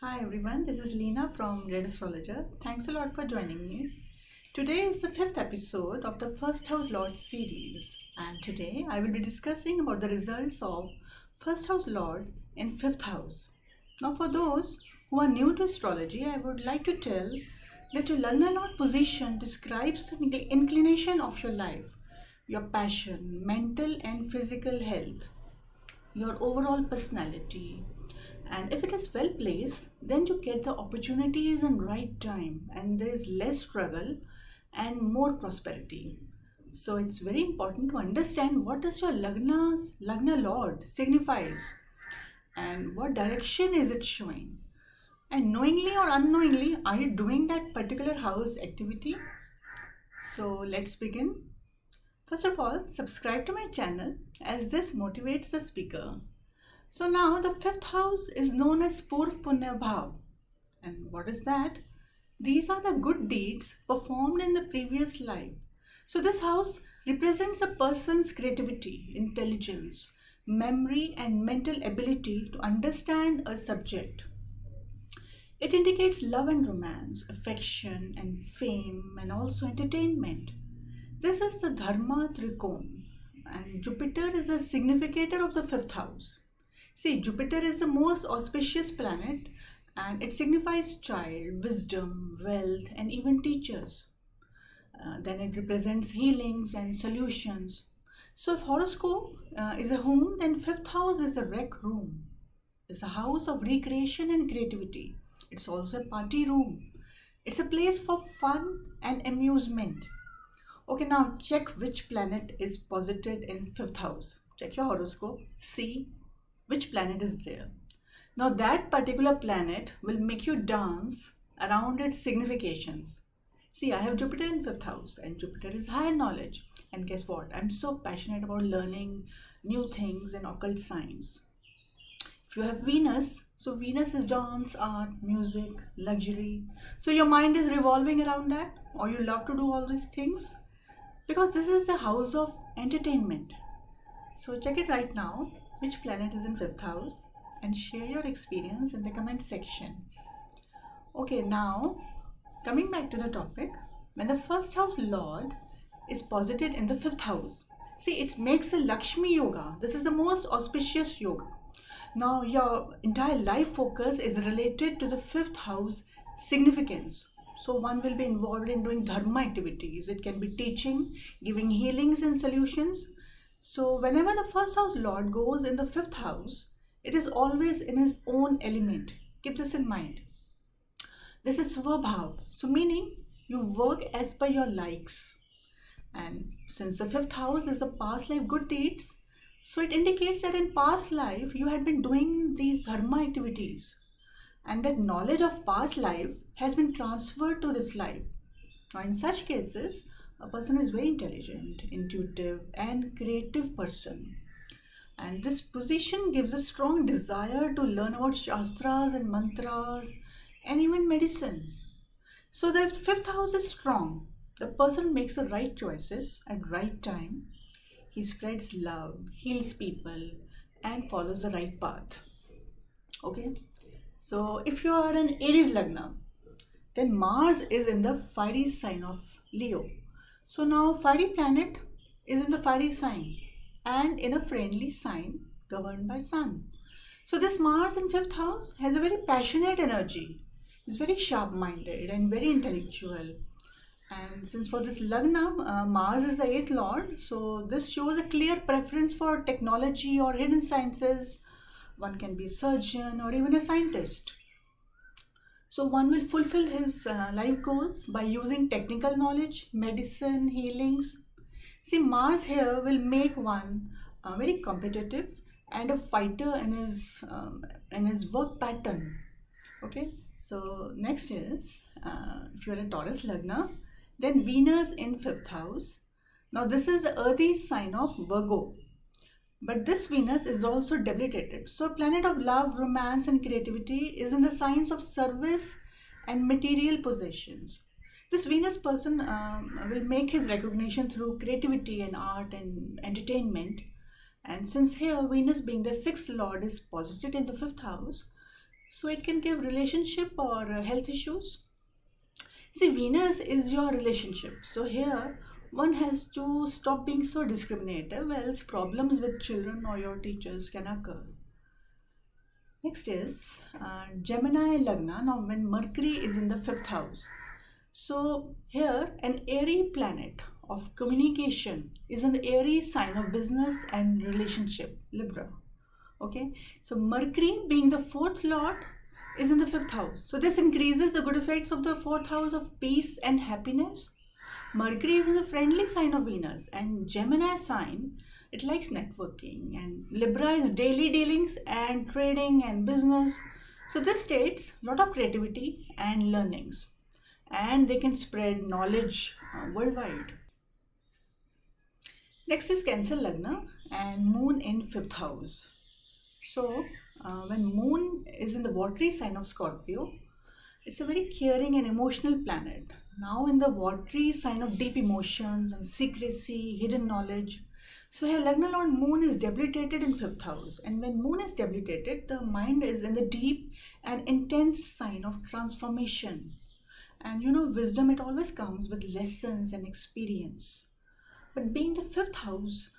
Hi everyone, this is Leena from Red Astrologer. Thanks a lot for joining me. Today is the fifth episode of the First House Lord series, and today I will be discussing about the results of First House Lord in Fifth House. Now, for those who are new to astrology, I would like to tell that your Lagna Lord position describes the inclination of your life, your passion, mental and physical health, your overall personality, and if it is well placed, then you get the opportunities in right time and there is less struggle and more prosperity. So it's very important to understand what does your Lagna Lord signifies and what direction is it showing, and knowingly or unknowingly are you doing that particular house activity. So let's begin. First of all, subscribe to my channel as this motivates the speaker. So now the fifth house is known as Purv Punya Bhav. And what is that? These are the good deeds performed in the previous life. So this house represents a person's creativity, intelligence, memory and mental ability to understand a subject. It indicates love and romance, affection and fame and also entertainment. This is the Dharma Trikon, and Jupiter is a significator of the fifth house. See, Jupiter is the most auspicious planet and it signifies child, wisdom, wealth, and even teachers. Then it represents healings and solutions. So, if horoscope is a home, then fifth house is a rec room. It's a house of recreation and creativity. It's also a party room. It's a place for fun and amusement. Okay, now check which planet is posited in fifth house. Check your horoscope. See which planet is there. Now that particular planet will make you dance around its significations. See, I have Jupiter in fifth house and Jupiter is higher knowledge. And guess what? I'm so passionate about learning new things and occult science. If you have Venus, so Venus is dance, art, music, luxury. So your mind is revolving around that, or you love to do all these things because this is a house of entertainment. So check it right now, which planet is in fifth house, and share your experience in the comment section. Okay, now coming back to the topic, when the first house Lord is posited in the fifth house, see, it makes a Lakshmi yoga. This is the most auspicious yoga. Now your entire life focus is related to the fifth house significance. So one will be involved in doing dharma activities. It can be teaching, giving healings and solutions. So whenever the first house Lord goes in the fifth house, it is always in his own element. Keep this in mind. This is Svabhav. So meaning you work as per your likes. And since the fifth house is a past life good deeds, so it indicates that in past life you had been doing these dharma activities. And that knowledge of past life has been transferred to this life. Now in such cases, a person is very intelligent, intuitive and creative person. And this position gives a strong desire to learn about shastras and mantras and even medicine. So the fifth house is strong. The person makes the right choices at right time. He spreads love, heals people and follows the right path. Okay. So if you are an Aries Lagna, then Mars is in the fiery sign of Leo. So now fiery planet is in the fiery sign and in a friendly sign governed by Sun. So this Mars in fifth house has a very passionate energy. It's very sharp-minded and very intellectual. And since for this Lagna, Mars is the eighth lord, so this shows a clear preference for technology or hidden sciences. One can be a surgeon or even a scientist. So one will fulfill his life goals by using technical knowledge, medicine, healings. See, Mars here will make one very competitive and a fighter in his work pattern. Okay. So next is if you are a Taurus Lagna, then Venus in fifth house. Now this is the earthy sign of Virgo. But this Venus is also debilitated. So planet of love, romance and creativity is in the signs of service and material possessions. This Venus person will make his recognition through creativity and art and entertainment. And since here Venus being the sixth lord is posited in the fifth house, So it can give relationship or health issues. See, Venus is your relationship. So here one has to stop being so discriminative, else problems with children or your teachers can occur. Next is Gemini Lagna. Now, when Mercury is in the fifth house, so here an Aries planet of communication is in the Aries sign of business and relationship, Libra. Okay, so Mercury being the fourth lord is in the fifth house. So this increases the good effects of the fourth house of peace and happiness. Mercury is in the friendly sign of Venus, and Gemini sign, it likes networking, and Libra is daily dealings and trading and business. So this states a lot of creativity and learnings, and they can spread knowledge worldwide. Next is Cancer Lagna and Moon in fifth house. So when Moon is in the watery sign of Scorpio, it's a very caring and emotional planet. Now in the watery sign of deep emotions and secrecy, hidden knowledge. So here Lagna Lord Moon is debilitated in fifth house, and when Moon is debilitated, the mind is in the deep and intense sign of transformation. And wisdom, it always comes with lessons and experience. But being the fifth house,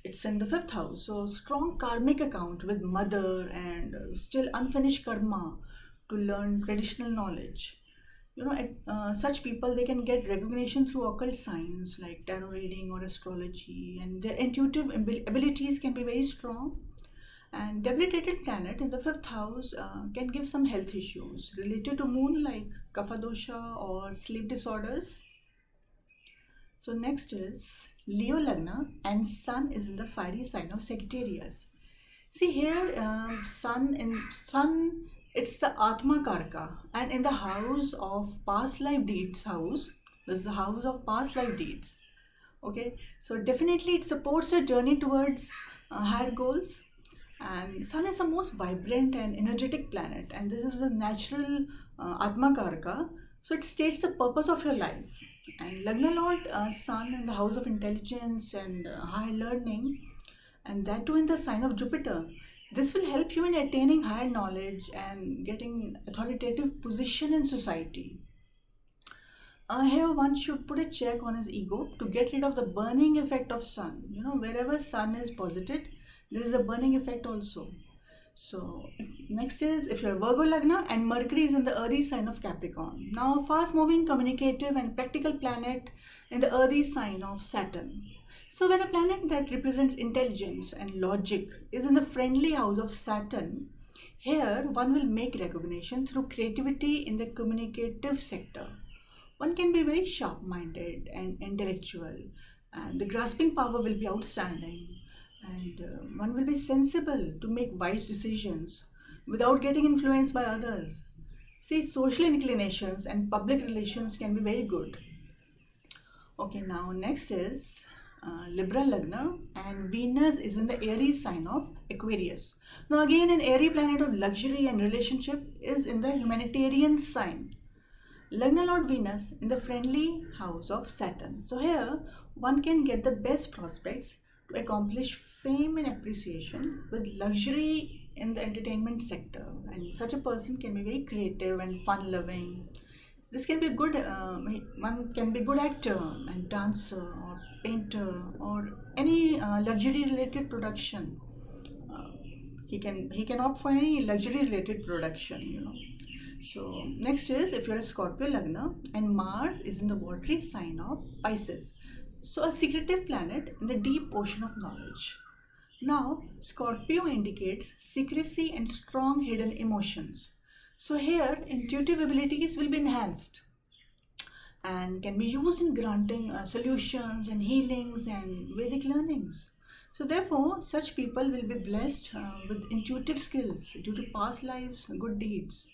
it's in the fifth house, so strong karmic account with mother and still unfinished karma to learn traditional knowledge. Such people, they can get recognition through occult science like tarot reading or astrology, and their intuitive abilities can be very strong. And debilitated planet in the fifth house can give some health issues related to moon like kapha dosha or sleep disorders. So next is Leo Lagna and Sun is in the fiery sign of Sagittarius. See here, Sun, it's the Atma Karka, and in the house of past life deeds house, this is the house of past life deeds. Okay, so definitely it supports a journey towards higher goals. And Sun is the most vibrant and energetic planet, and this is the natural Atma Karka. So it states the purpose of your life. And Lagna Lord Sun in the house of intelligence and higher learning, and that too in the sign of Jupiter. This will help you in attaining higher knowledge and getting authoritative position in society. Here one should put a check on his ego to get rid of the burning effect of Sun. Wherever Sun is posited, there is a burning effect also. So next is if you're Virgo Lagna and Mercury is in the earthy sign of Capricorn. Now fast moving, communicative and practical planet in the earthy sign of Saturn. So when a planet that represents intelligence and logic is in the friendly house of Saturn, here one will make recognition through creativity in the communicative sector. One can be very sharp-minded and intellectual, and the grasping power will be outstanding, and one will be sensible to make wise decisions without getting influenced by others. See, social inclinations and public relations can be very good. Okay, now next is Libra Lagna and Venus is in the Aries sign of Aquarius. Now again an Aries planet of luxury and relationship is in the humanitarian sign. Lagna Lord Venus in the friendly house of Saturn. So here one can get the best prospects to accomplish fame and appreciation with luxury in the entertainment sector, and such a person can be very creative and fun loving. This can be a good one can be good actor and dancer or painter or any luxury related production. He can opt for any luxury related production. So next is if you're a Scorpio Lagna and Mars is in the watery sign of Pisces. So a secretive planet in the deep ocean of knowledge. Now Scorpio indicates secrecy and strong hidden emotions. So here intuitive abilities will be enhanced and can be used in granting solutions and healings and Vedic learnings. So therefore such people will be blessed with intuitive skills due to past lives, good deeds.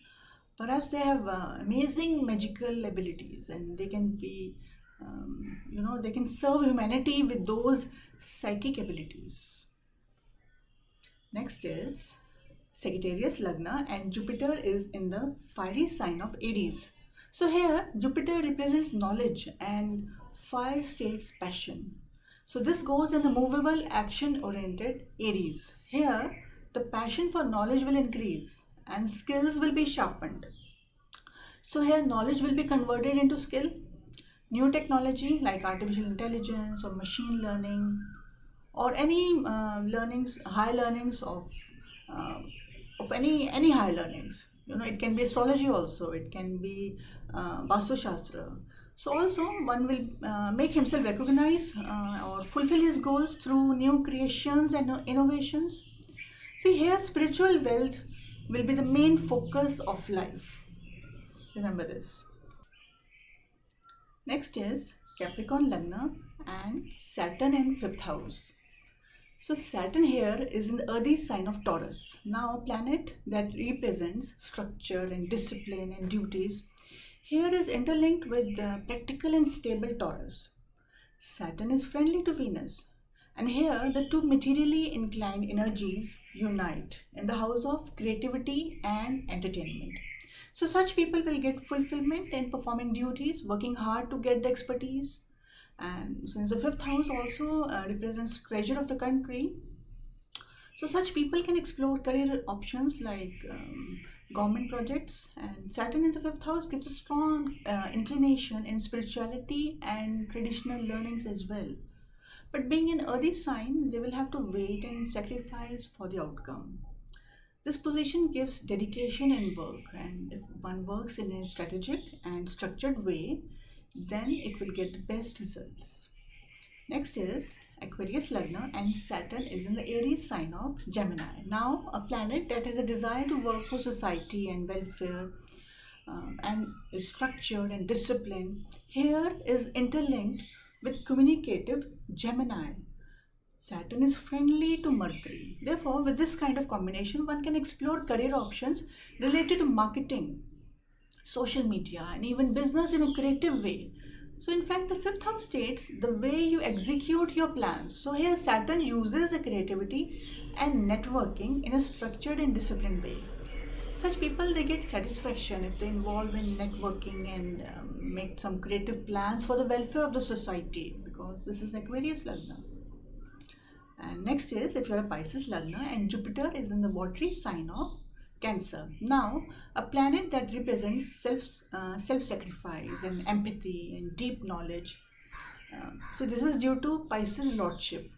Perhaps they have amazing magical abilities, and they can be, they can serve humanity with those psychic abilities. Next is Sagittarius Lagna and Jupiter is in the fiery sign of Aries. So here Jupiter represents knowledge and fire states passion. So this goes in the movable action oriented Aries. Here the passion for knowledge will increase, and skills will be sharpened. So here knowledge will be converted into skill. New technology like artificial intelligence or machine learning or any high learnings uh, of any high learnings. It can be astrology also. It can be Vastu Shastra. So also one will make himself recognize or fulfill his goals through new creations and innovations. See here, spiritual wealth will be the main focus of life. Remember this. Next is Capricorn Lagna and Saturn in 5th house. So Saturn here is in the earthy sign of Taurus. Now a planet that represents structure and discipline and duties here is interlinked with the practical and stable Taurus. Saturn is friendly to Venus. And here the two materially inclined energies unite in the house of creativity and entertainment. So such people will get fulfillment in performing duties, working hard to get the expertise. And since the 5th house also represents treasure of the country, so such people can explore career options like government projects. And Saturn in the 5th house gives a strong inclination in spirituality and traditional learnings as well. But being an earthy sign, they will have to wait and sacrifice for the outcome. This position gives dedication in work, and if one works in a strategic and structured way, then it will get the best results. Next is Aquarius Lagna and Saturn is in the Aries sign of Gemini. Now a planet that has a desire to work for society and welfare and is structured and disciplined here is interlinked with communicative Gemini. Saturn is friendly to Mercury. Therefore, with this kind of combination, one can explore career options related to marketing, social media, and even business in a creative way. So, in fact, the 5th house states the way you execute your plans. So, here Saturn uses the creativity and networking in a structured and disciplined way. Such people, they get satisfaction if they involve in networking and make some creative plans for the welfare of the society, because this is Aquarius Lagna. And next is if you're a Pisces Lagna and Jupiter is in the watery sign of Cancer. Now a planet that represents self-sacrifice and empathy and deep knowledge. So this is due to Pisces lordship,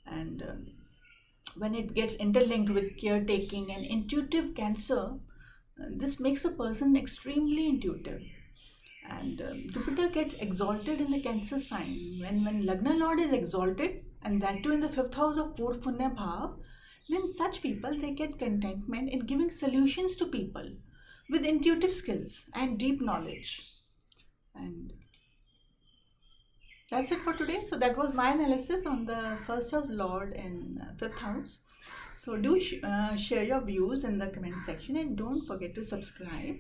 and when it gets interlinked with caretaking and intuitive Cancer, this makes a person extremely intuitive. And Jupiter gets exalted in the Cancer sign. When Lagna Lord is exalted, and that too in the 5th house of Purva Punya Bhav, then such people, they get contentment in giving solutions to people with intuitive skills and deep knowledge. And that's it for today. So that was my analysis on the 1st house Lord in 5th house. So do share your views in the comment section and don't forget to subscribe.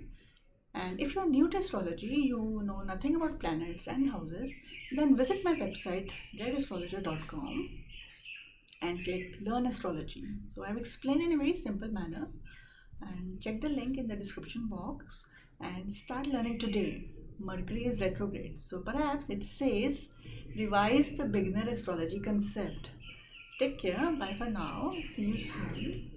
And if you're new to astrology, you know nothing about planets and houses, then visit my website redastrologer.com and click Learn Astrology. So I've explained in a very simple manner, and check the link in the description box and start learning today. Mercury is retrograde, so perhaps it says revise the beginner astrology concept. Take care, bye for now, see you soon.